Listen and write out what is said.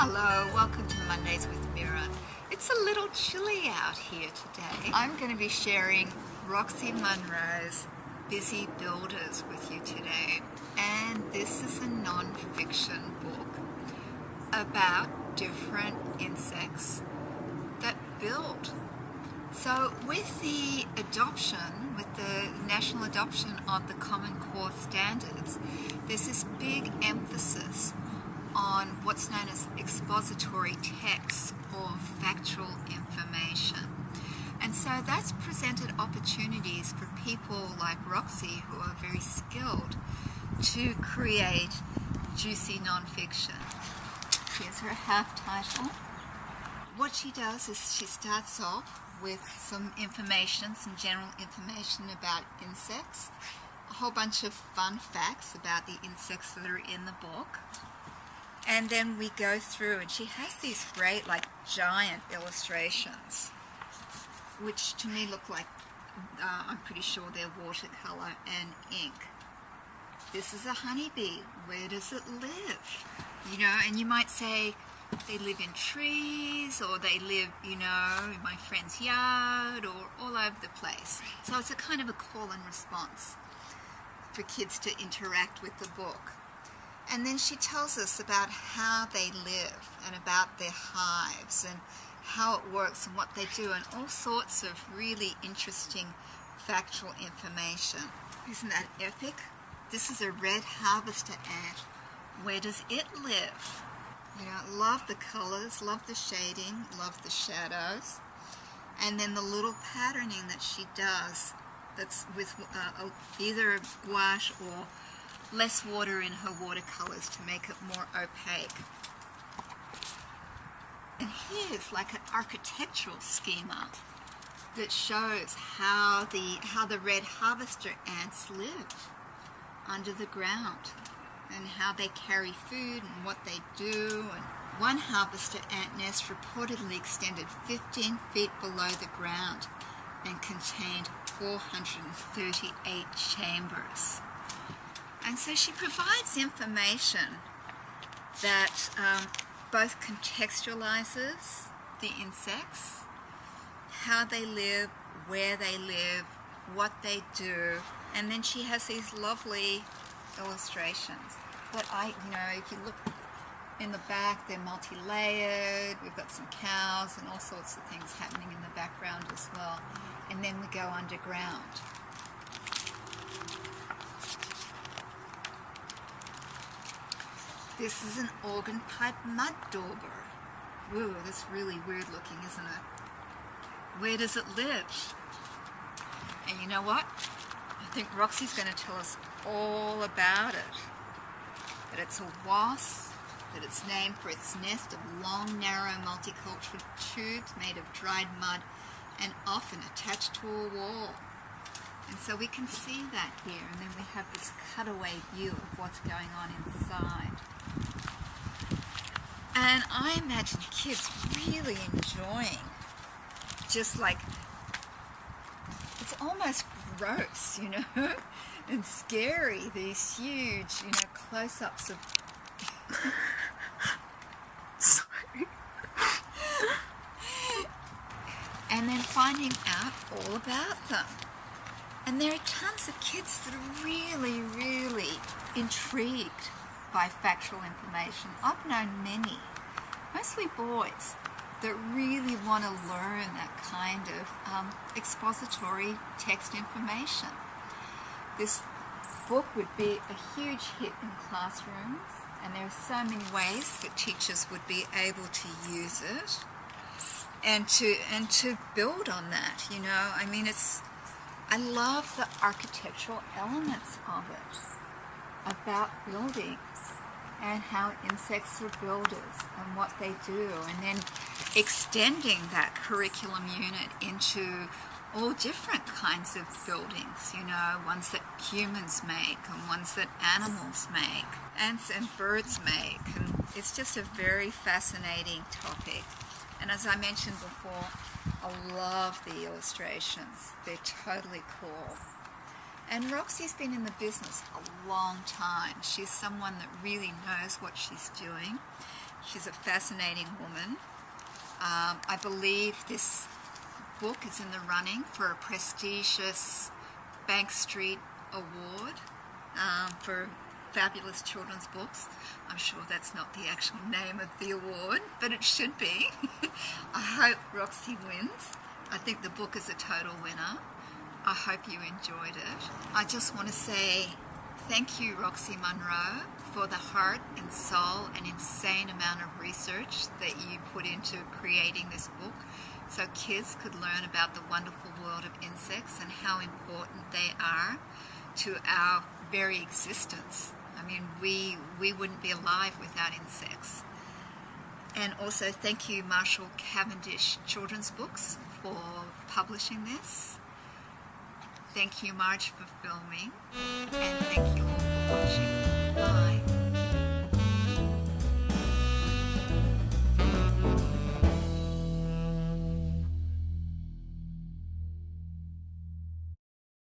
Hello, welcome to Mondays with Mira. It's a little chilly out here today. I'm going to be sharing Roxie Munro's Busy Builders with you today. And this is a non-fiction book about different insects that build. So with the adoption, with the national adoption of the Common Core standards, there's this big emphasis on what's known as expository text or factual information. And so that's presented opportunities for people like Roxie, who are very skilled, to create juicy nonfiction. Here's her half title. What she does is she starts off with some information, some general information about insects, a whole bunch of fun facts about the insects that are in the book. And then we go through, and she has these great, giant illustrations, which to me look like, I'm pretty sure they're watercolor and ink. This is a honeybee. Where does it live? And you might say they live in trees, or they live, in my friend's yard, or all over the place. So it's a kind of a call and response for kids to interact with the book. And then she tells us about how they live and about their hives and how it works and what they do, and all sorts of really interesting factual information. Isn't that epic? This is a red harvester ant. Where does it live? Love the colors, love the shading, love the shadows. And then the little patterning that she does that's with either gouache or less water in her watercolors to make it more opaque. And here's like an architectural schema that shows how the red harvester ants live under the ground and how they carry food and what they do. And one harvester ant nest reportedly extended 15 feet below the ground and contained 438 chambers. And so she provides information that both contextualizes the insects, how they live, where they live, what they do, and then she has these lovely illustrations that if you look in the back, they're multi-layered. We've got some cows and all sorts of things happening in the background as well. And then we go underground. This is an organ pipe mud dauber. Whoa, that's really weird looking, isn't it? Where does it live? And you know what? I think Roxie's going to tell us all about it. That it's a wasp, that it's named for its nest of long, narrow, multicultural tubes made of dried mud and often attached to a wall. And so we can see that here, and then we have this cutaway view of what's going on inside. And I imagine kids really enjoying, it's almost gross, and scary, these huge, close-ups of... Sorry. And then finding out all about them. And there are tons of kids that are really, really intrigued by factual information. I've known many, mostly boys, that really want to learn that kind of expository text information. This book would be a huge hit in classrooms, and there are so many ways that teachers would be able to use it and to build on that. I love the architectural elements of it, about building and how insects are builders and what they do, and then extending that curriculum unit into all different kinds of buildings, ones that humans make and ones that animals make, ants and birds make. And it's just a very fascinating topic. And as I mentioned before, I love the illustrations. They're totally cool. And Roxie's been in the business a long time. She's someone that really knows what she's doing. She's a fascinating woman. I believe this book is in the running for a prestigious Bank Street Award for fabulous children's books. I'm sure that's not the actual name of the award, but it should be. I hope Roxie wins. I think the book is a total winner. I hope you enjoyed it. I just want to say thank you, Roxie Munro, for the heart and soul and insane amount of research that you put into creating this book so kids could learn about the wonderful world of insects and how important they are to our very existence. I mean, we wouldn't be alive without insects. And also thank you, Marshall Cavendish Children's Books, for publishing this. Thank you, Marge, for filming. And thank you all for watching. Bye.